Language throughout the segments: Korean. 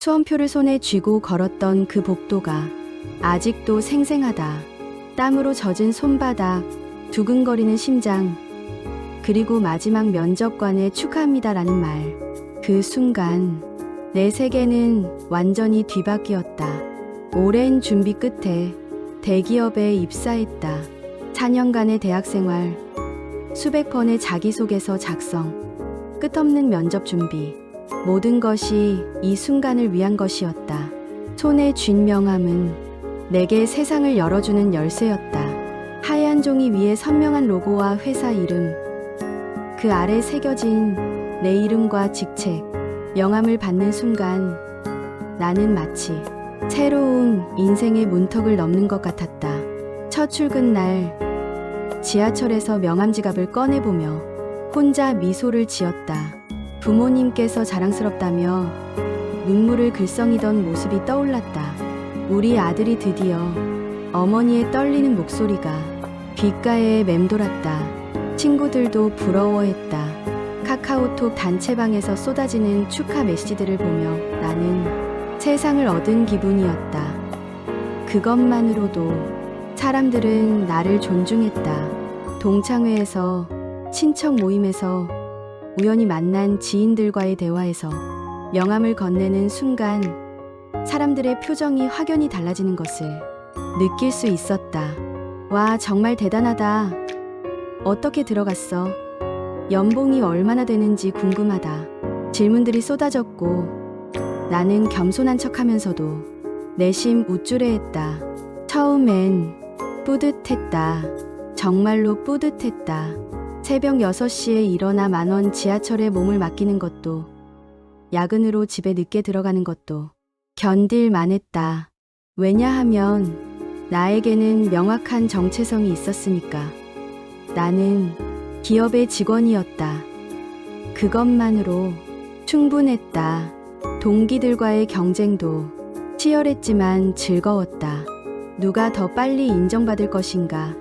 수험표를 손에 쥐고 걸었던 그 복도가 아직도 생생하다. 땀으로 젖은 손바닥, 두근거리는 심장, 그리고 마지막 면접관의 축하합니다라는 말. 그 순간 내 세계는 완전히 뒤바뀌었다. 오랜 준비 끝에 대기업에 입사했다. 4년간의 대학생활, 수백 번의 자기소개서 작성, 끝없는 면접 준비. 모든 것이 이 순간을 위한 것이었다. 손에 쥔 명함은 내게 세상을 열어주는 열쇠였다. 하얀 종이 위에 선명한 로고와 회사 이름, 그 아래 새겨진 내 이름과 직책. 명함을 받는 순간 나는 마치 새로운 인생의 문턱을 넘는 것 같았다. 첫 출근 날 지하철에서 명함 지갑을 꺼내보며 혼자 미소를 지었다. 부모님께서 자랑스럽다며 눈물을 글썽이던 모습이 떠올랐다. 우리 아들이 드디어. 어머니의 떨리는 목소리가 귓가에 맴돌았다. 친구들도 부러워했다. 카카오톡 단체방에서 쏟아지는 축하 메시지들을 보며 나는 세상을 얻은 기분이었다. 그것만으로도 사람들은 나를 존중했다. 동창회에서, 친척 모임에서, 우연히 만난 지인들과의 대화에서 명함을 건네는 순간 사람들의 표정이 확연히 달라지는 것을 느낄 수 있었다. 와, 정말 대단하다. 어떻게 들어갔어? 연봉이 얼마나 되는지 궁금하다. 질문들이 쏟아졌고 나는 겸손한 척하면서도 내심 우쭐해했다. 처음엔 뿌듯했다. 정말로 뿌듯했다. 새벽 6시에 일어나 만원 지하철에 몸을 맡기는 것도, 야근으로 집에 늦게 들어가는 것도 견딜만 했다. 왜냐하면 나에게는 명확한 정체성이 있었으니까. 나는 기업의 직원이었다. 그것만으로 충분했다. 동기들과의 경쟁도 치열했지만 즐거웠다. 누가 더 빨리 인정받을 것인가?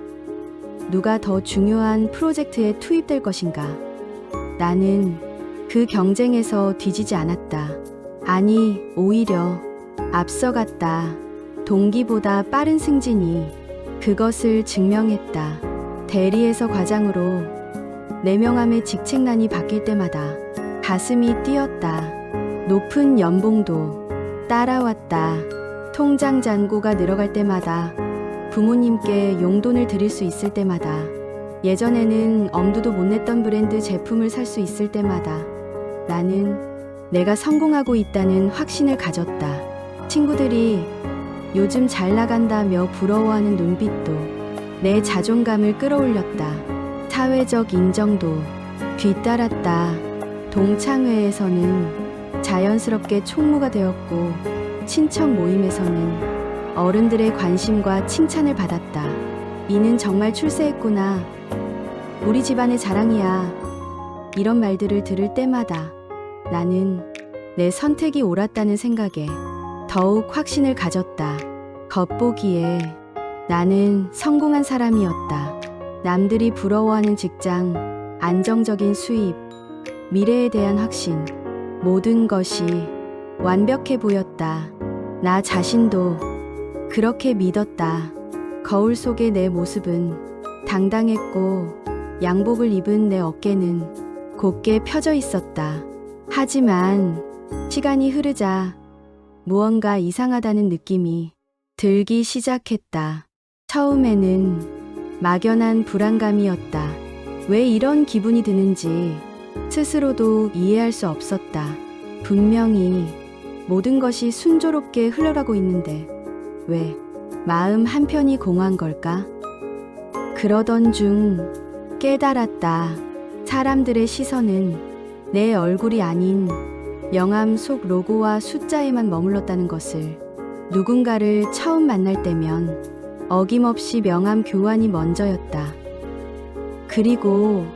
누가 더 중요한 프로젝트에 투입될 것인가? 나는 그 경쟁에서 뒤지지 않았다. 아니, 오히려 앞서갔다. 동기보다 빠른 승진이 그것을 증명했다. 대리에서 과장으로 내 명함의 직책란이 바뀔 때마다 가슴이 뛰었다. 높은 연봉도 따라왔다. 통장 잔고가 늘어갈 때마다, 부모님께 용돈을 드릴 수 있을 때마다, 예전에는 엄두도 못 냈던 브랜드 제품을 살 수 있을 때마다 나는 내가 성공하고 있다는 확신을 가졌다. 친구들이 요즘 잘 나간다며 부러워하는 눈빛도 내 자존감을 끌어올렸다. 사회적 인정도 뒤따랐다. 동창회에서는 자연스럽게 총무가 되었고 친척 모임에서는 어른들의 관심과 칭찬을 받았다. 이는 정말 출세했구나. 우리 집안의 자랑이야. 이런 말들을 들을 때마다 나는 내 선택이 옳았다는 생각에 더욱 확신을 가졌다. 겉보기에 나는 성공한 사람이었다. 남들이 부러워하는 직장, 안정적인 수입, 미래에 대한 확신, 모든 것이 완벽해 보였다. 나 자신도 그렇게 믿었다. 거울 속의 내 모습은 당당했고 양복을 입은 내 어깨는 곧게 펴져 있었다. 하지만 시간이 흐르자 무언가 이상하다는 느낌이 들기 시작했다. 처음에는 막연한 불안감이었다. 왜 이런 기분이 드는지 스스로도 이해할 수 없었다. 분명히 모든 것이 순조롭게 흘러가고 있는데 왜 마음 한편이 공허한 걸까? 그러던 중 깨달았다. 사람들의 시선은 내 얼굴이 아닌 명함 속 로고와 숫자에만 머물렀다는 것을. 누군가를 처음 만날 때면 어김없이 명함 교환이 먼저였다. 그리고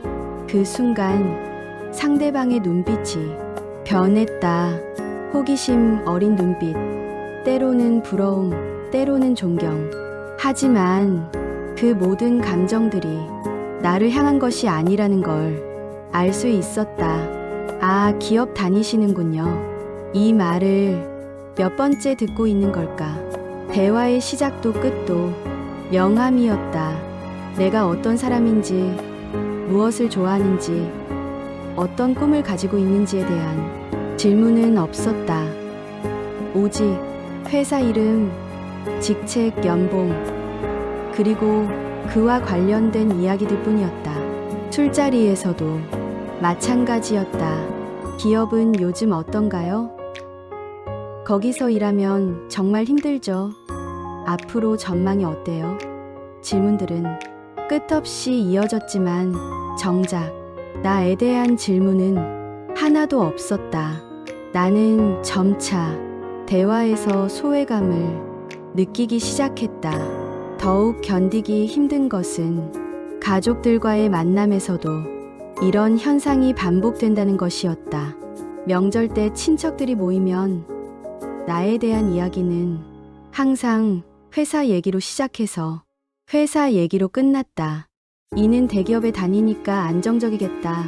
그 순간 상대방의 눈빛이 변했다. 호기심 어린 눈빛, 때로는 부러움, 때로는 존경. 하지만 그 모든 감정들이 나를 향한 것이 아니라는 걸 알 수 있었다. 아, 기업 다니시는군요. 이 말을 몇 번째 듣고 있는 걸까? 대화의 시작도 끝도 명함이었다. 내가 어떤 사람인지, 무엇을 좋아하는지, 어떤 꿈을 가지고 있는지에 대한 질문은 없었다. 오직 회사 이름, 직책, 연봉, 그리고 그와 관련된 이야기들 뿐이었다. 술자리에서도 마찬가지였다. 기업은 요즘 어떤가요? 거기서 일하면 정말 힘들죠. 앞으로 전망이 어때요? 질문들은 끝없이 이어졌지만 정작 나에 대한 질문은 하나도 없었다. 나는 점차 대화에서 소외감을 느끼기 시작했다. 더욱 견디기 힘든 것은 가족들과의 만남에서도 이런 현상이 반복된다는 것이었다. 명절 때 친척들이 모이면 나에 대한 이야기는 항상 회사 얘기로 시작해서 회사 얘기로 끝났다. 이는 대기업에 다니니까 안정적이겠다.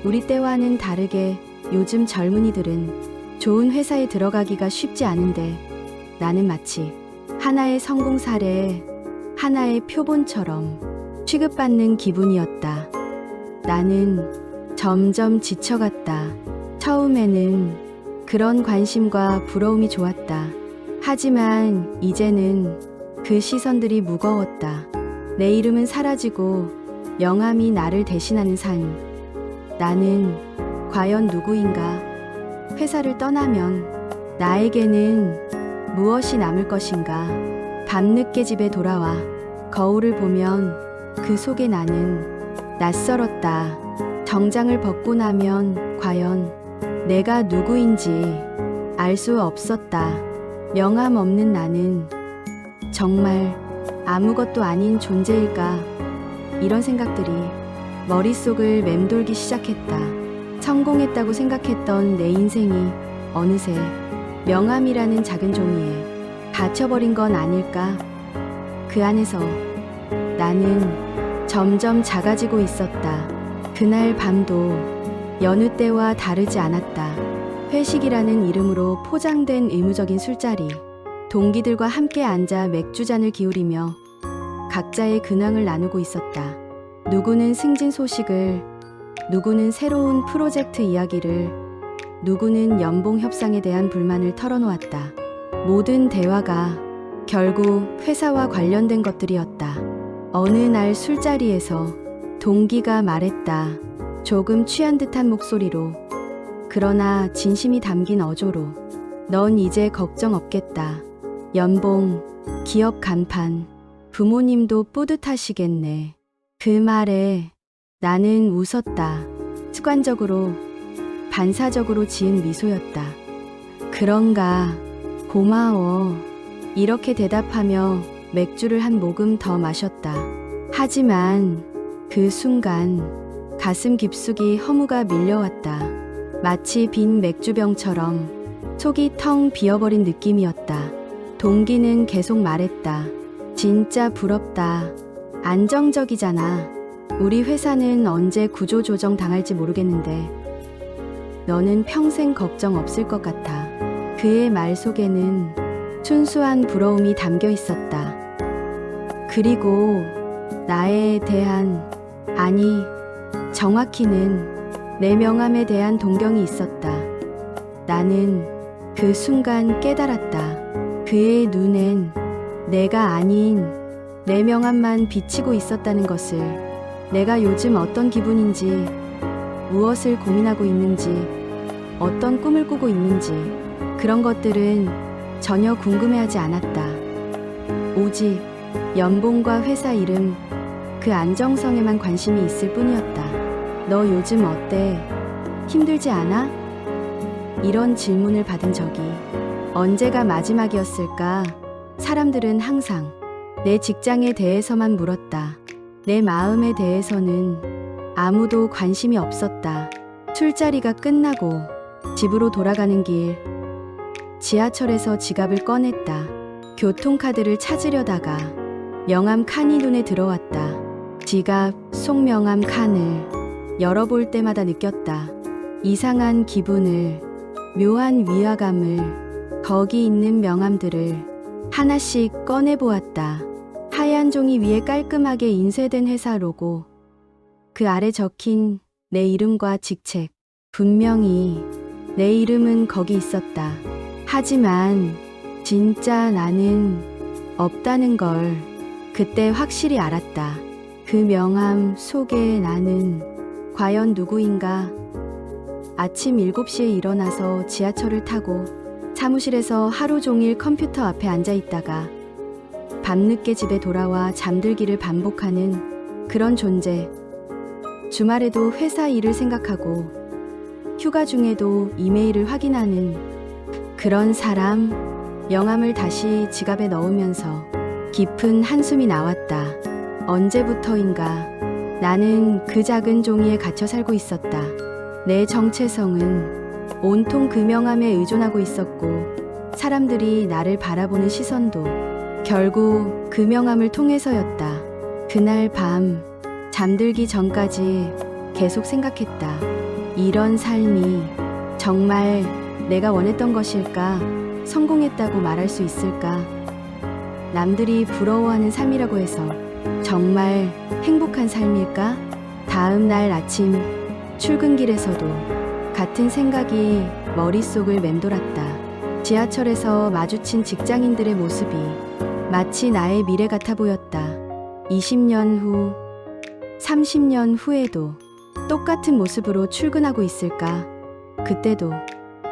우리 때와는 다르게 요즘 젊은이들은 좋은 회사에 들어가기가 쉽지 않은데 나는 마치 하나의 성공 사례, 하나의 표본처럼 취급받는 기분이었다. 나는 점점 지쳐갔다. 처음에는 그런 관심과 부러움이 좋았다. 하지만 이제는 그 시선들이 무거웠다. 내 이름은 사라지고 명함이 나를 대신하는 삶. 나는 과연 누구인가? 회사를 떠나면 나에게는 무엇이 남을 것인가? 밤늦게 집에 돌아와 거울을 보면 그 속에 나는 낯설었다. 정장을 벗고 나면 과연 내가 누구인지 알 수 없었다. 명함 없는 나는 정말 아무것도 아닌 존재일까? 이런 생각들이 머릿속을 맴돌기 시작했다. 성공했다고 생각했던 내 인생이 어느새 명함이라는 작은 종이에 갇혀버린 건 아닐까? 그 안에서 나는 점점 작아지고 있었다. 그날 밤도 여느 때와 다르지 않았다. 회식이라는 이름으로 포장된 의무적인 술자리. 동기들과 함께 앉아 맥주잔을 기울이며 각자의 근황을 나누고 있었다. 누구는 승진 소식을, 누구는 새로운 프로젝트 이야기를, 누구는 연봉 협상에 대한 불만을 털어놓았다. 모든 대화가 결국 회사와 관련된 것들이었다. 어느 날 술자리에서 동기가 말했다. 조금 취한 듯한 목소리로, 그러나 진심이 담긴 어조로. 넌 이제 걱정 없겠다. 연봉, 기업 간판, 부모님도 뿌듯하시겠네. 그 말에 나는 웃었다. 습관적으로, 반사적으로 지은 미소였다. 그런가, 고마워. 이렇게 대답하며 맥주를 한 모금 더 마셨다. 하지만 그 순간 가슴 깊숙이 허무가 밀려왔다. 마치 빈 맥주병처럼 속이 텅 비어버린 느낌이었다. 동기는 계속 말했다. 진짜 부럽다. 안정적이잖아. 우리 회사는 언제 구조조정 당할지 모르겠는데 너는 평생 걱정 없을 것 같아. 그의 말 속에는 순수한 부러움이 담겨 있었다. 그리고 나에 대한, 아니, 정확히는 내 명함에 대한 동경이 있었다. 나는 그 순간 깨달았다. 그의 눈엔 내가 아닌 내 명함만 비치고 있었다는 것을. 내가 요즘 어떤 기분인지, 무엇을 고민하고 있는지, 어떤 꿈을 꾸고 있는지, 그런 것들은 전혀 궁금해하지 않았다. 오직 연봉과 회사 이름, 그 안정성에만 관심이 있을 뿐이었다. 너 요즘 어때? 힘들지 않아? 이런 질문을 받은 적이 언제가 마지막이었을까? 사람들은 항상 내 직장에 대해서만 물었다. 내 마음에 대해서는 아무도 관심이 없었다. 술자리가 끝나고 집으로 돌아가는 길, 지하철에서 지갑을 꺼냈다. 교통카드를 찾으려다가 명함 칸이 눈에 들어왔다. 지갑 속 명함 칸을 열어볼 때마다 느꼈다. 이상한 기분을, 묘한 위화감을. 거기 있는 명함들을 하나씩 꺼내보았다. 하얀 종이 위에 깔끔하게 인쇄된 회사 로고, 그 아래 적힌 내 이름과 직책. 분명히 내 이름은 거기 있었다. 하지만 진짜 나는 없다는 걸 그때 확실히 알았다. 그 명함 속에 나는 과연 누구인가? 아침 7시에 일어나서 지하철을 타고 사무실에서 하루 종일 컴퓨터 앞에 앉아 있다가 밤늦게 집에 돌아와 잠들기를 반복하는 그런 존재. 주말에도 회사 일을 생각하고 휴가 중에도 이메일을 확인하는 그런 사람. 명함을 다시 지갑에 넣으면서 깊은 한숨이 나왔다. 언제부터인가 나는 그 작은 종이에 갇혀 살고 있었다. 내 정체성은 온통 그 명함에 의존하고 있었고, 사람들이 나를 바라보는 시선도 결국 그 명함을 통해서였다. 그날 밤 잠들기 전까지 계속 생각했다. 이런 삶이 정말 내가 원했던 것일까? 성공했다고 말할 수 있을까? 남들이 부러워하는 삶이라고 해서 정말 행복한 삶일까? 다음 날 아침 출근길에서도 같은 생각이 머릿속을 맴돌았다. 지하철에서 마주친 직장인들의 모습이 마치 나의 미래 같아 보였다. 20년 후, 30년 후에도 똑같은 모습으로 출근하고 있을까? 그때도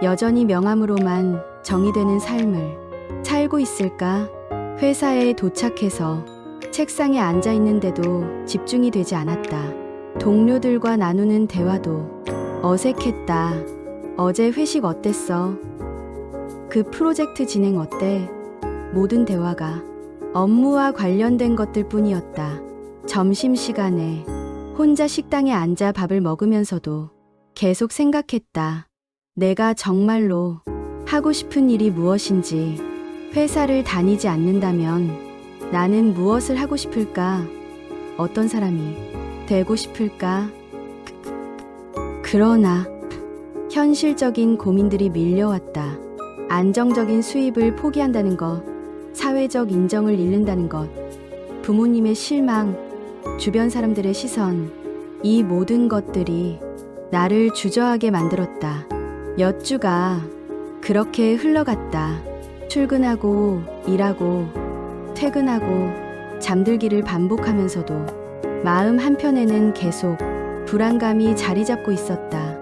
여전히 명함으로만 정의되는 삶을 살고 있을까? 회사에 도착해서 책상에 앉아 있는데도 집중이 되지 않았다. 동료들과 나누는 대화도 어색했다. 어제 회식 어땠어? 그 프로젝트 진행 어때? 모든 대화가 업무와 관련된 것들 뿐이었다. 점심시간에 혼자 식당에 앉아 밥을 먹으면서도 계속 생각했다. 내가 정말로 하고 싶은 일이 무엇인지. 회사를 다니지 않는다면 나는 무엇을 하고 싶을까? 어떤 사람이 되고 싶을까? 그러나 현실적인 고민들이 밀려왔다. 안정적인 수입을 포기한다는 것, 사회적 인정을 잃는다는 것, 부모님의 실망, 주변 사람들의 시선, 이 모든 것들이 나를 주저하게 만들었다. 몇 주가 그렇게 흘러갔다. 출근하고 일하고 퇴근하고 잠들기를 반복하면서도 마음 한편에는 계속 불안감이 자리 잡고 있었다.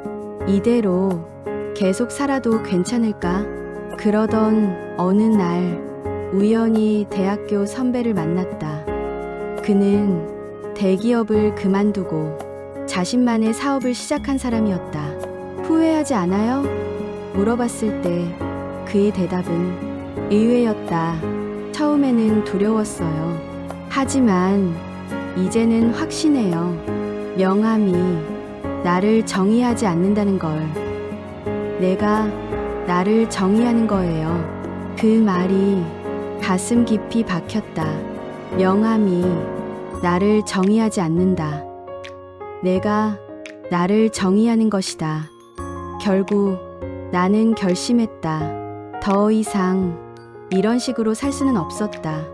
이대로 계속 살아도 괜찮을까? 그러던 어느 날 우연히 대학교 선배를 만났다. 그는 대기업을 그만두고 자신만의 사업을 시작한 사람이었다. 후회하지 않아요? 물어봤을 때 그의 대답은 의외였다. 처음에는 두려웠어요. 하지만 이제는 확신해요. 명함이 나를 정의하지 않는다는 걸. 내가 나를 정의하는 거예요. 그 말이 가슴 깊이 박혔다. 명함이 나를 정의하지 않는다. 내가 나를 정의하는 것이다. 결국 나는 결심했다. 더 이상 이런 식으로 살 수는 없었다.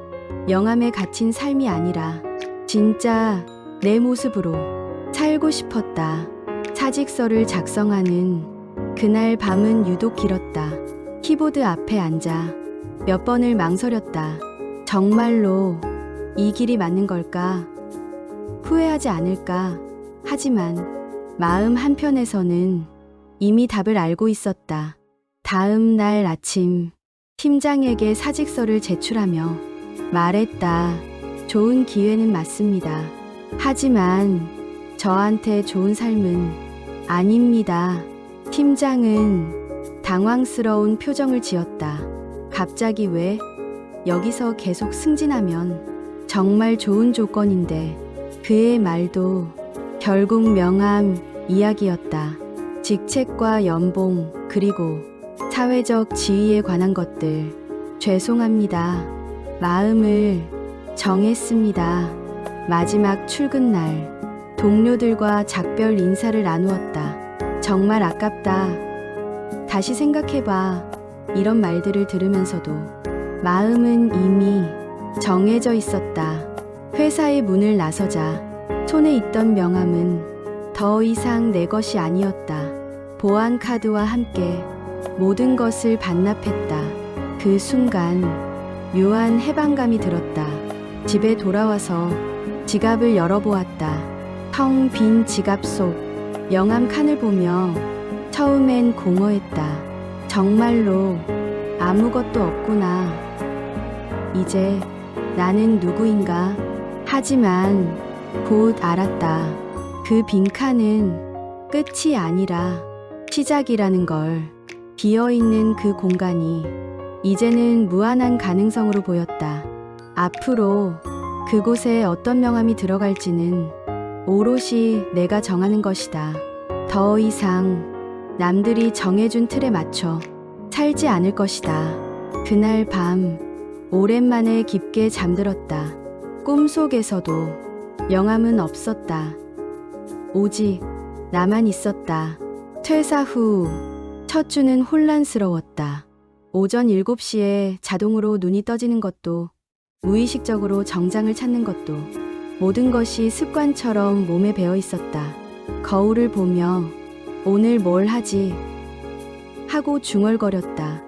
명함에 갇힌 삶이 아니라 진짜 내 모습으로 살고 싶었다. 사직서를 작성하는 그날 밤은 유독 길었다. 키보드 앞에 앉아 몇 번을 망설였다. 정말로 이 길이 맞는 걸까? 후회하지 않을까? 하지만 마음 한편에서는 이미 답을 알고 있었다. 다음 날 아침 팀장에게 사직서를 제출하며 말했다. 좋은 기회는 맞습니다. 하지만 저한테 좋은 삶은 아닙니다. 팀장은 당황스러운 표정을 지었다. 갑자기 왜? 여기서 계속 승진하면 정말 좋은 조건인데. 그의 말도 결국 명함 이야기였다. 직책과 연봉, 그리고 사회적 지위에 관한 것들. 죄송합니다. 마음을 정했습니다. 마지막 출근 날 동료들과 작별 인사를 나누었다. 정말 아깝다. 다시 생각해봐. 이런 말들을 들으면서도 마음은 이미 정해져 있었다. 회사의 문을 나서자 손에 있던 명함은 더 이상 내 것이 아니었다. 보안 카드와 함께 모든 것을 반납했다. 그 순간 묘한 해방감이 들었다. 집에 돌아와서 지갑을 열어보았다. 텅 빈 지갑 속 명함 칸을 보며 처음엔 공허했다. 정말로 아무것도 없구나. 이제 나는 누구인가? 하지만 곧 알았다. 그 빈칸은 끝이 아니라 시작이라는 걸. 비어있는 그 공간이 이제는 무한한 가능성으로 보였다. 앞으로 그곳에 어떤 명함이 들어갈지는 오롯이 내가 정하는 것이다. 더 이상 남들이 정해준 틀에 맞춰 살지 않을 것이다. 그날 밤 오랜만에 깊게 잠들었다. 꿈속에서도 명함은 없었다. 오직 나만 있었다. 퇴사 후 첫 주는 혼란스러웠다. 오전 7시에 자동으로 눈이 떠지는 것도, 무의식적으로 정장을 찾는 것도, 모든 것이 습관처럼 몸에 배어 있었다. 거울을 보며 오늘 뭘 하지? 하고 중얼거렸다.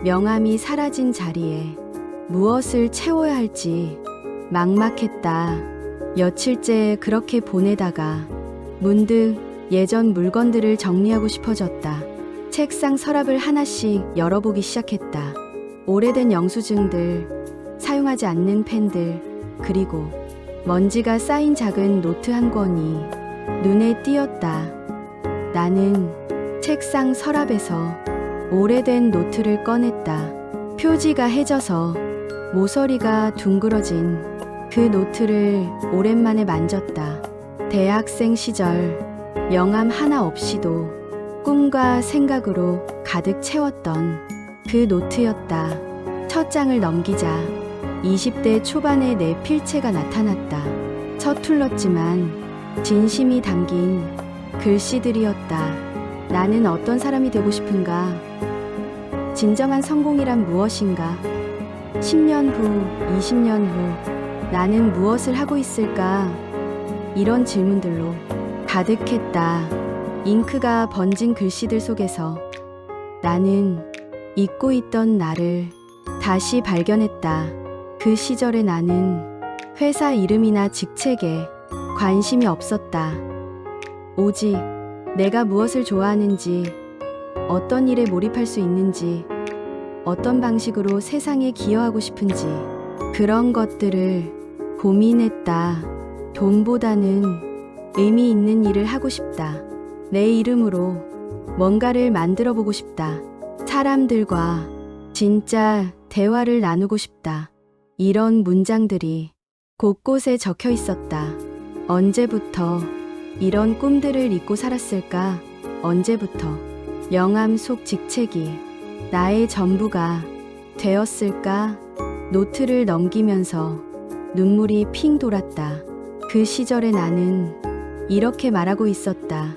명함이 사라진 자리에 무엇을 채워야 할지 막막했다. 며칠째 그렇게 보내다가 문득 예전 물건들을 정리하고 싶어졌다. 책상 서랍을 하나씩 열어보기 시작했다. 오래된 영수증들, 사용하지 않는 펜들, 그리고 먼지가 쌓인 작은 노트 한 권이 눈에 띄었다. 나는 책상 서랍에서 오래된 노트를 꺼냈다. 표지가 해져서 모서리가 둥그러진 그 노트를 오랜만에 만졌다. 대학생 시절 명함 하나 없이도 꿈과 생각으로 가득 채웠던 그 노트였다. 첫 장을 넘기자 20대 초반의 내 필체가 나타났다. 서툴렀지만 진심이 담긴 글씨들이었다. 나는 어떤 사람이 되고 싶은가? 진정한 성공이란 무엇인가? 10년 후, 20년 후 나는 무엇을 하고 있을까? 이런 질문들로 가득했다. 잉크가 번진 글씨들 속에서 나는 잊고 있던 나를 다시 발견했다. 그 시절의 나는 회사 이름이나 직책에 관심이 없었다. 오직 내가 무엇을 좋아하는지, 어떤 일에 몰입할 수 있는지, 어떤 방식으로 세상에 기여하고 싶은지 그런 것들을 고민했다. 돈보다는 의미 있는 일을 하고 싶다. 내 이름으로 뭔가를 만들어 보고 싶다. 사람들과 진짜 대화를 나누고 싶다. 이런 문장들이 곳곳에 적혀 있었다. 언제부터 이런 꿈들을 잊고 살았을까? 언제부터 명함 속 직책이 나의 전부가 되었을까? 노트를 넘기면서 눈물이 핑 돌았다. 그 시절의 나는 이렇게 말하고 있었다.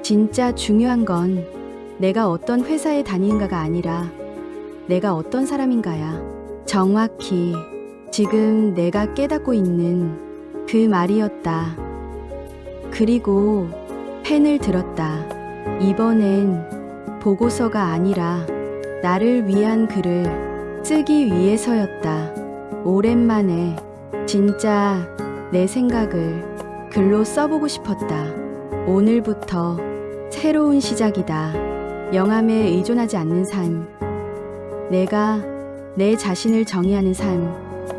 진짜 중요한 건 내가 어떤 회사에 다니는가가 아니라 내가 어떤 사람인가야. 정확히 지금 내가 깨닫고 있는 그 말이었다. 그리고 펜을 들었다. 이번엔 보고서가 아니라 나를 위한 글을 쓰기 위해서였다. 오랜만에 진짜 내 생각을 글로 써보고 싶었다. 오늘부터 새로운 시작이다. 명함에 의존하지 않는 삶. 내가 내 자신을 정의하는 삶.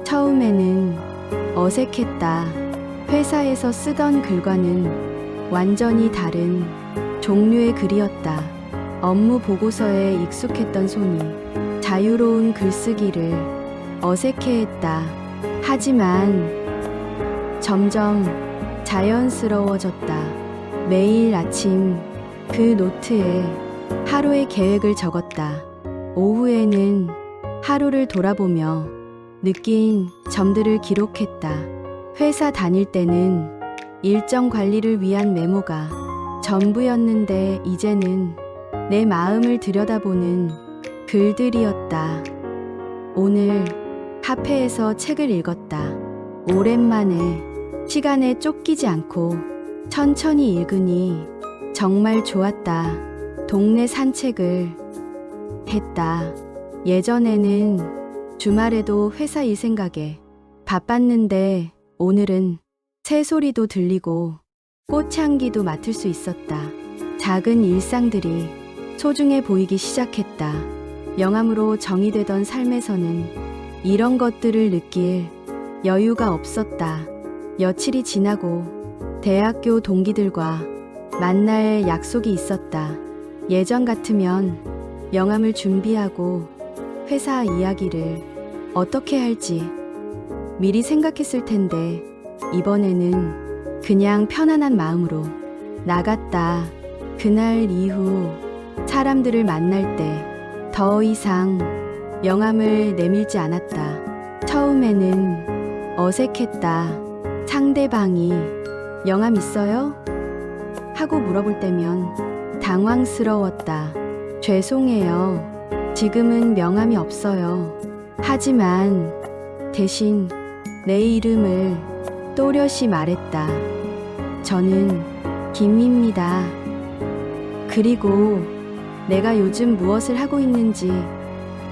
처음에는 어색했다. 회사에서 쓰던 글과는 완전히 다른 종류의 글이었다. 업무 보고서에 익숙했던 손이 자유로운 글쓰기를 어색해했다. 하지만 점점 자연스러워졌다. 매일 아침 그 노트에 하루의 계획을 적었다. 오후에는 하루를 돌아보며 느낀 점들을 기록했다. 회사 다닐 때는 일정 관리를 위한 메모가 전부였는데 이제는 내 마음을 들여다보는 글들이었다. 오늘 카페에서 책을 읽었다. 오랜만에 시간에 쫓기지 않고 천천히 읽으니 정말 좋았다. 동네 산책을 했다. 예전에는 주말에도 회사 일 생각에 바빴는데 오늘은 새소리도 들리고 꽃향기도 맡을 수 있었다. 작은 일상들이 소중해 보이기 시작했다. 영암으로 정의되던 삶에서는 이런 것들을 느낄 여유가 없었다. 며칠이 지나고 대학교 동기들과 만날 약속이 있었다. 예전 같으면 영암을 준비하고 회사 이야기를 어떻게 할지 미리 생각했을 텐데 이번에는 그냥 편안한 마음으로 나갔다. 그날 이후 사람들을 만날 때 더 이상 영암을 내밀지 않았다. 처음에는 어색했다. 상대방이 영암 있어요? 하고 물어볼 때면 당황스러웠다. 죄송해요. 지금은 명함이 없어요. 하지만 대신 내 이름을 또렷이 말했다. 저는 김입니다. 그리고 내가 요즘 무엇을 하고 있는지,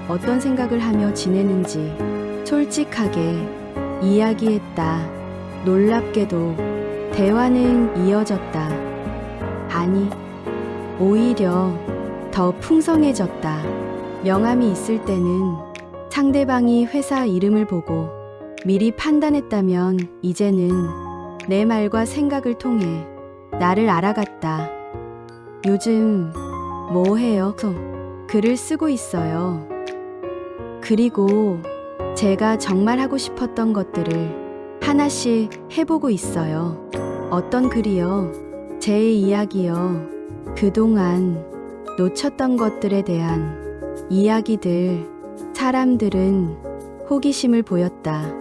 어떤 생각을 하며 지내는지 솔직하게 이야기했다. 놀랍게도 대화는 이어졌다. 아니, 오히려 더 풍성해졌다. 명함이 있을 때는 상대방이 회사 이름을 보고 미리 판단했다면 이제는 내 말과 생각을 통해 나를 알아갔다. 요즘 뭐 해요? 글을 쓰고 있어요. 그리고 제가 정말 하고 싶었던 것들을 하나씩 해보고 있어요. 어떤 글이요? 제 이야기요. 그동안 놓쳤던 것들에 대한 이야기들. 사람들은 호기심을 보였다.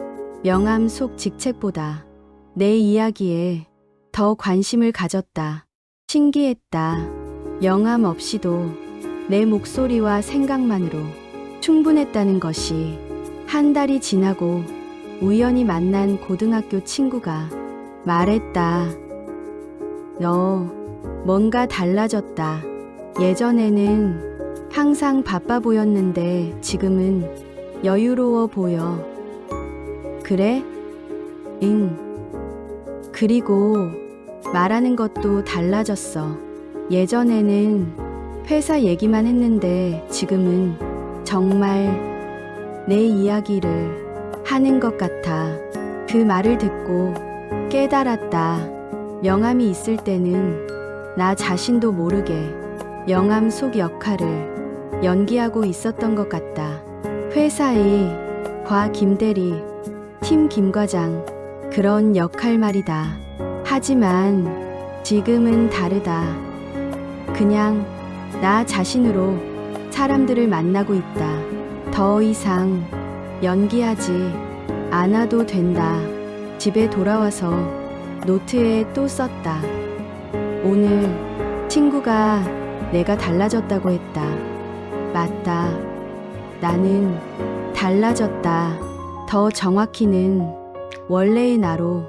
명함 속 직책보다 내 이야기에 더 관심을 가졌다. 신기했다. 명함 없이도 내 목소리와 생각만으로 충분했다는 것이. 한 달이 지나고 우연히 만난 고등학교 친구가 말했다. 너 뭔가 달라졌다. 예전에는 항상 바빠 보였는데 지금은 여유로워 보여. 그래? 응. 그리고 말하는 것도 달라졌어. 예전에는 회사 얘기만 했는데 지금은 정말 내 이야기를 하는 것 같아. 그 말을 듣고 깨달았다. 명함이 있을 때는 나 자신도 모르게 명함 속 역할을 연기하고 있었던 것 같다. 회사의 과 김대리, 팀 김과장, 그런 역할 말이다. 하지만 지금은 다르다. 그냥 나 자신으로 사람들을 만나고 있다. 더 이상 연기하지 않아도 된다. 집에 돌아와서 노트에 또 썼다. 오늘 친구가 내가 달라졌다고 했다. 맞다. 나는 달라졌다. 더 정확히는 원래의 나로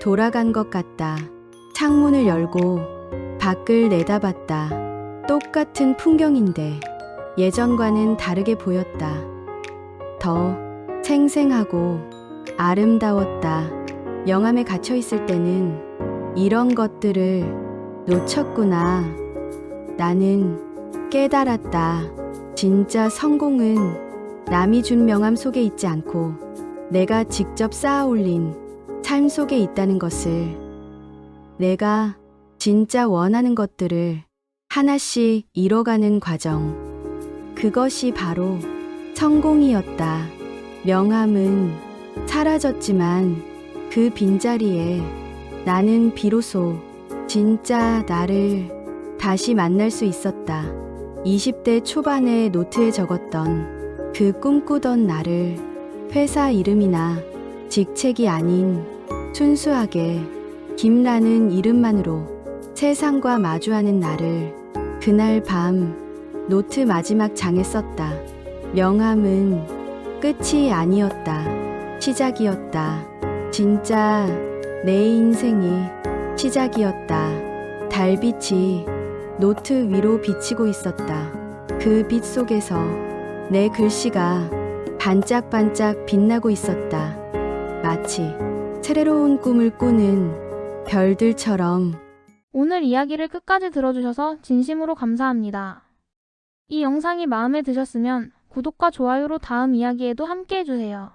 돌아간 것 같다. 창문을 열고 밖을 내다봤다. 똑같은 풍경인데 예전과는 다르게 보였다. 더 생생하고 아름다웠다. 영암에 갇혀 있을 때는 이런 것들을 놓쳤구나. 나는 깨달았다. 진짜 성공은 남이 준 명함 속에 있지 않고 내가 직접 쌓아 올린 삶 속에 있다는 것을. 내가 진짜 원하는 것들을 하나씩 이뤄가는 과정. 그것이 바로 성공이었다. 명함은 사라졌지만 그 빈자리에 나는 비로소 진짜 나를 다시 만날 수 있었다. 20대 초반에 노트에 적었던 그 꿈꾸던 나를 회사 이름이나 직책이 아닌 순수하게 김라는 이름만으로 세상과 마주하는 나를 그날 밤 노트 마지막 장에 썼다. 명함은 끝이 아니었다. 시작이었다. 진짜 내 인생이 시작이었다. 달빛이 노트 위로 비치고 있었다. 그 빛 속에서 내 글씨가 반짝반짝 빛나고 있었다. 마치 새로운 꿈을 꾸는 별들처럼. 오늘 이야기를 끝까지 들어주셔서 진심으로 감사합니다. 이 영상이 마음에 드셨으면 구독과 좋아요로 다음 이야기에도 함께 해주세요.